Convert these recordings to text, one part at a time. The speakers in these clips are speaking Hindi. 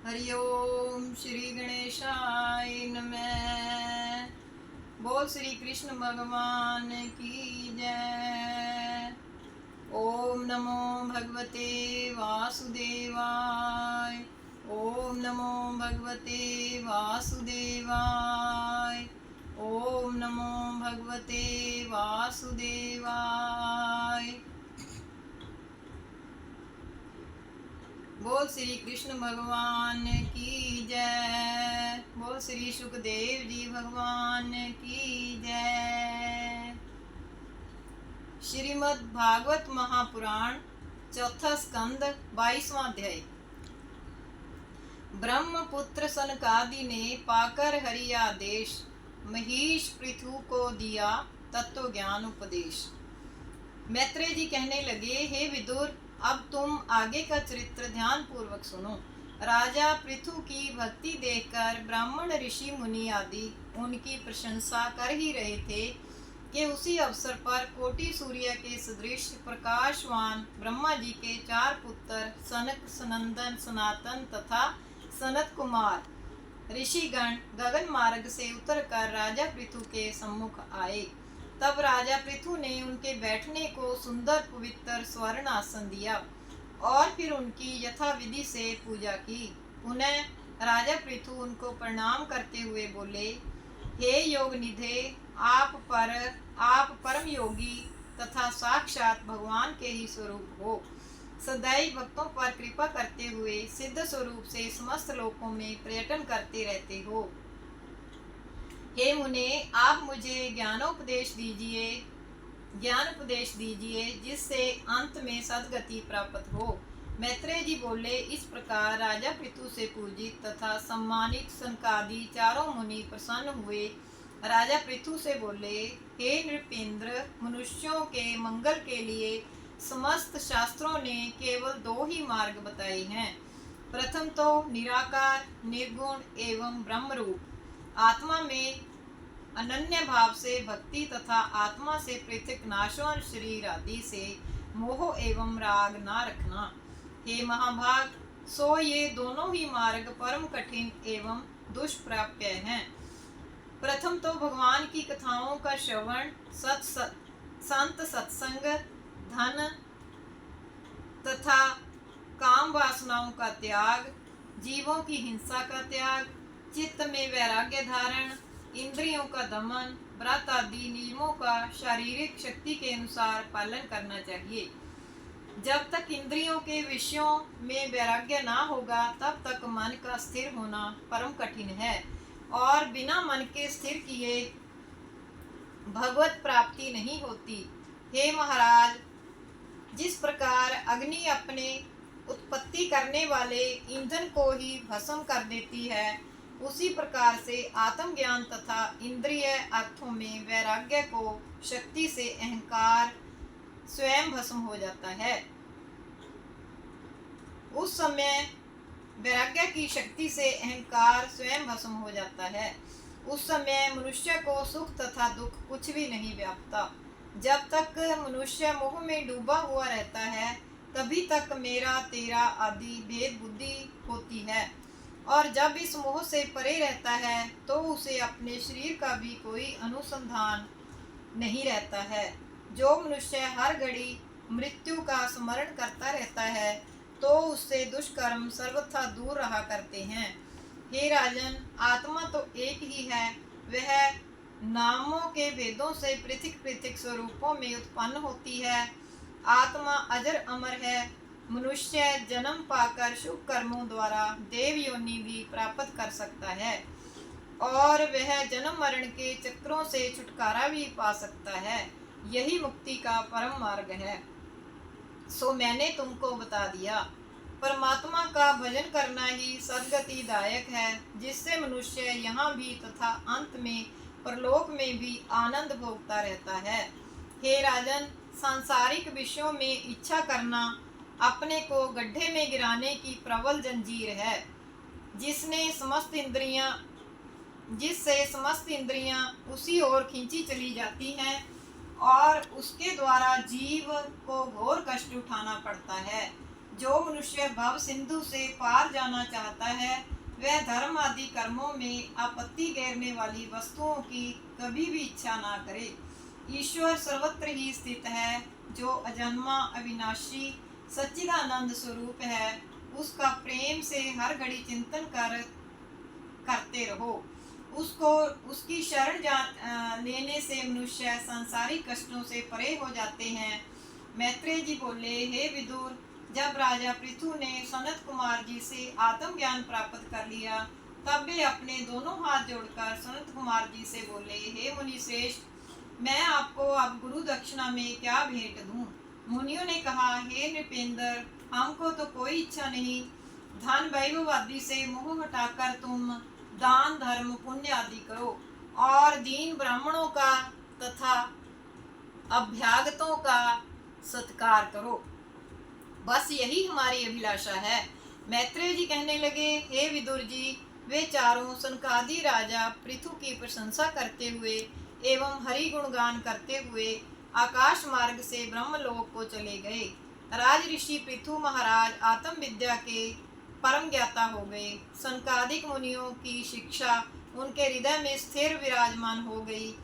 हरि ओम श्री गणेशाय नमः। बोल श्री कृष्ण भगवान की जय। ओम नमो भगवते वासुदेवाय। ओम नमो भगवते वासुदेवाय। ओम नमो भगवते वासुदेवाय। बोल श्री कृष्ण भगवान की जय। बोल श्री सुखदेव जी भगवान की जय। श्रीमद् भागवत महापुराण चौथा स्कंद 22वां अध्याय। ब्रह्मपुत्र सनकादि ने पाकर हरि आदेश महिष पृथु को दिया तत्व ज्ञान उपदेश। मैत्रेय जी कहने लगे, हे विदुर, अब तुम आगे का चरित्र ध्यान पूर्वक सुनो। राजा पृथु की भक्ति देखकर ब्राह्मण ऋषि मुनि आदि उनकी प्रशंसा कर ही रहे थे कि उसी अवसर पर कोटि सूर्य के सदृश प्रकाशवान ब्रह्मा जी के 4 पुत्र सनक, सनंदन, सनातन तथा सनत कुमार ऋषिगण गगन मार्ग से उतरकर राजा पृथु के सम्मुख आए। तब राजा पृथु ने उनके बैठने को सुंदर पवित्र स्वर्ण आसन दिया और फिर उनकी यथाविधि से पूजा की। पुनः राजा पृथु उनको प्रणाम करते हुए बोले, हे योग निधे, आप परम योगी तथा साक्षात भगवान के ही स्वरूप हो। सदैव भक्तों पर कृपा करते हुए सिद्ध स्वरूप से समस्त लोकों में पर्यटन करते रहते हो। हे मुने, आप मुझे ज्ञान उपदेश दीजिए जिससे अंत में सदगति प्राप्त हो। मैत्रेय जी बोले, इस प्रकार राजा पृथु से पूजित तथा सम्मानित सनकादि चारों मुनि प्रसन्न हुए। राजा पृथु से बोले, हे नृपेंद्र, मनुष्यों के मंगल के लिए समस्त शास्त्रों ने केवल 2 ही मार्ग बताए हैं। प्रथम तो निराकार, निर्गुण एवं ब्रह्म रूप आत्मा में अनन्य भाव से भक्ति तथा आत्मा से पृथक नाशवान शरीर आदि से मोह एवं राग ना रखना। हे महाभाग, सो ये दोनों ही मार्ग परम कठिन एवं दुष्प्राप्य हैं। प्रथम तो भगवान की कथाओं का श्रवण, संत सत्संग, धन तथा काम वासनाओं का त्याग, जीवों की हिंसा का त्याग, चित्त में वैराग्य धारण, इंद्रियों का दमन, व्रत आदि नियमों का शारीरिक शक्ति के अनुसार पालन करना चाहिए। जब तक इंद्रियों के विषयों में वैराग्य ना होगा तब तक मन का स्थिर होना परम कठिन है और बिना मन के स्थिर किए भगवत प्राप्ति नहीं होती। हे महाराज, जिस प्रकार अग्नि अपने उत्पत्ति करने वाले ईंधन को ही भस्म कर देती है, उसी प्रकार से आत्मज्ञान तथा इंद्रिय अर्थों में वैराग्य को शक्ति से अहंकार स्वयं भस्म हो जाता है। उस समय वैराग्य की शक्ति से अहंकार स्वयं भस्म हो जाता है। उस समय मनुष्य को सुख तथा दुख कुछ भी नहीं व्यापता। जब तक मनुष्य मोह में डूबा हुआ रहता है तभी तक मेरा तेरा आदि भेद बुद्धि होती है, और जब इस मोह से परे रहता है तो उसे अपने शरीर का भी कोई अनुसंधान नहीं रहता है। जो मनुष्य हर घड़ी मृत्यु का स्मरण करता रहता है तो उससे दुष्कर्म सर्वथा दूर रहा करते हैं। हे राजन, आत्मा तो एक ही है, वह नामों के भेदों से पृथक पृथक स्वरूपों में उत्पन्न होती है। आत्मा अजर अमर है। मनुष्य जन्म पाकर शुभ कर्मों द्वारा देव योनि भी प्राप्त कर सकता है और वह जन्म मरण के चक्रों से छुटकारा भी पा सकता है। यही मुक्ति का परम मार्ग है। सो मैंने तुमको बता दिया। परमात्मा का भजन करना ही सद्गति दायक है, जिससे मनुष्य यहाँ भी तथा अंत में परलोक में भी आनंद भोगता रहता है। हे राजन, सांसारिक विषयों में इच्छा करना अपने को गड्ढे में गिराने की प्रबल जंजीर है, जिससे समस्त इंद्रियां उसी ओर खींची चली जाती हैं और उसके द्वारा जीव को घोर कष्ट उठाना पड़ता है। जो मनुष्य भव सिंधु से पार जाना चाहता है वह धर्म आदि कर्मों में आपत्ति घेरने वाली वस्तुओं की कभी भी इच्छा ना करे। ईश्वर सर्वत्र ही स्थित है, जो अजन्मा अविनाशी सच्चिदानंद स्वरूप है। उसका प्रेम से हर घड़ी चिंतन करते रहो। उसको उसकी शरण लेने से मनुष्य सांसारिक कष्टों से परे हो जाते हैं। मैत्रेय जी बोले, हे विदुर, जब राजा पृथु ने सनत कुमार जी से आत्मज्ञान प्राप्त कर लिया, तब वे अपने दोनों हाथ जोड़कर सनत कुमार जी से बोले, हे मुनि श्रेष्ठ, मैं आपको अब गुरु दक्षिणा में क्या भेंट दूं? मुनियों ने कहा, हे नृपेंद्र, हमको तो कोई इच्छा नहीं। धन वैभव आदि से मोह हटाकर तुम दान धर्म पुण्य आदि करो और दीन ब्राह्मणों का तथा अभ्यागतों का सत्कार करो। बस यही हमारी अभिलाषा है। मैत्रेय जी कहने लगे, हे विदुर जी, वे चारों सनकादि राजा पृथु की प्रशंसा करते हुए एवं हरि गुणगान करते हुए आकाश मार्ग से ब्रह्मलोक को चले गए। राज ऋषि पृथु महाराज आत्म विद्या के परम ज्ञाता हो गए। सनकादिक मुनियों की शिक्षा उनके हृदय में स्थिर विराजमान हो गई।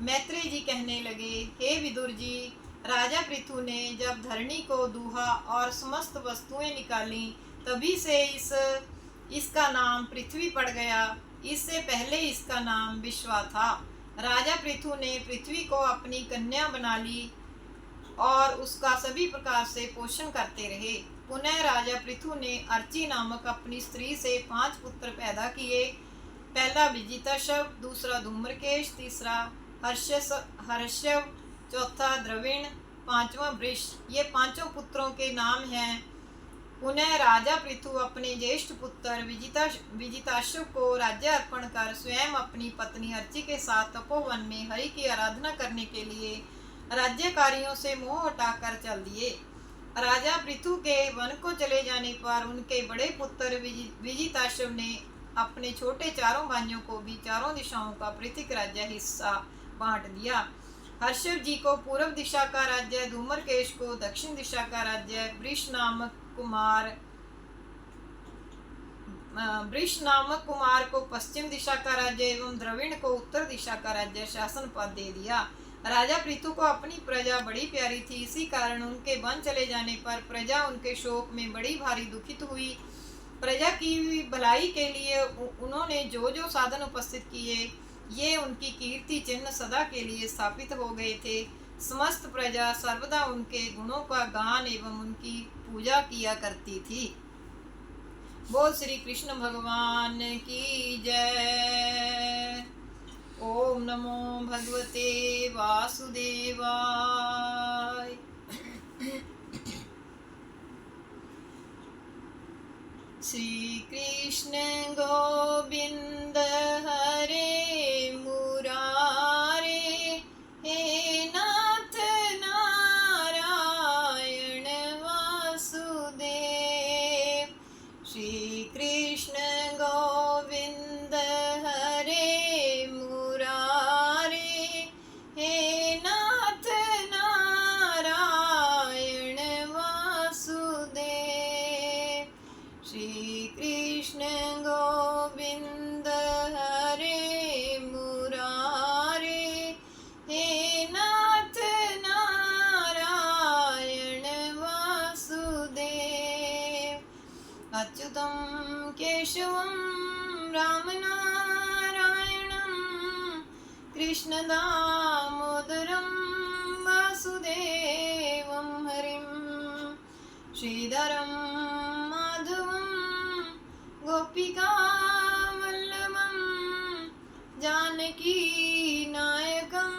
मैत्रेय जी कहने लगे, हे विदुर जी, राजा पृथु ने जब धरणी को दूहा और समस्त वस्तुएं निकाली, तभी से इसका नाम पृथ्वी पड़ गया। इससे पहले इसका नाम विश्वा था। राजा पृथु ने पृथ्वी को अपनी कन्या बना ली और उसका सभी प्रकार से पोषण करते रहे। पुनः राजा पृथु ने अर्ची नामक अपनी स्त्री से 5 पुत्र पैदा किए। पहला विजिताशव, दूसरा धूम्रकेश, तीसरा हर्षव, चौथा द्रविण, पांचवा वृष। ये पांचों पुत्रों के नाम हैं। पुनः राजा पृथु अपने ज्येष्ठ पुत्र विजिताशव को राज्य अर्पण कर स्वयं अपनी पत्नी अर्ची के साथ तपोवन में हरि की आराधना करने के लिए राज्य कार्यों से मोह हटाकर चल दिए। राजा पृथु के वन को चले जाने पर उनके बड़े पुत्र विजिताशव ने अपने छोटे चारों भाइयों को भी चारों दिशाओं का पृथक राज्य हिस्सा बांट दिया। हर्षव जी को पूर्व दिशा का राज्य, धूम्रकेश को दक्षिण दिशा का राज्य, वृष नामक कुमार को पश्चिम दिशा का राज्य एवं द्रविण को उत्तर दिशा का राज्य शासन पद दे दिया। राजा पृथु को अपनी प्रजा बड़ी प्यारी थी, इसी कारण उनके वन चले जाने पर प्रजा उनके शोक में बड़ी भारी दुखित हुई। प्रजा की भलाई के लिए उन्होंने जो जो साधन उपस्थित किए, ये उनकी कीर्ति चिन्ह सदा के लिए स्थापित हो गए थे। समस्त प्रजा सर्वदा उनके गुणों का गान एवं उनकी पूजा किया करती थी। बोल श्री कृष्ण भगवान की जय। ओम नमो भगवते वासुदेवाय। श्री कृष्ण गोविंद हरे मुरारे, हे नाथ नारायण वासुदेव। श्री कृष्ण गोविंद हरे मुरारे, हे नाथ नारायण वासुदेव। श्री कृष्ण गोविंद हरे मुरारे, हे नाथ नारायण वासुदेव। अच्युतं केशवं रामनारायणं कृष्णदामोदरं वासुदेवं हरिं श्रीधरं माधवं गोपिकावल्लभं जानकी नायकं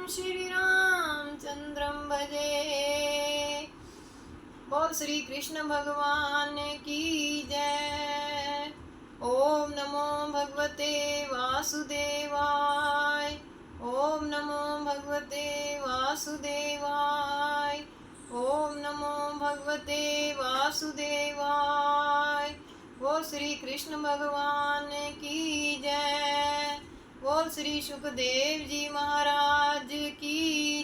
श्रीरामचन्द्रं भजे। बोल श्री कृष्ण भगवान की जय। ओम नमो भगवते वासुदेवाय। ओम नमो भगवते वासुदेवाय। ओम नमो भगवते वासुदेवाय। बोल श्री कृष्ण भगवान की जय। बोल श्री सुखदेव जी महाराज की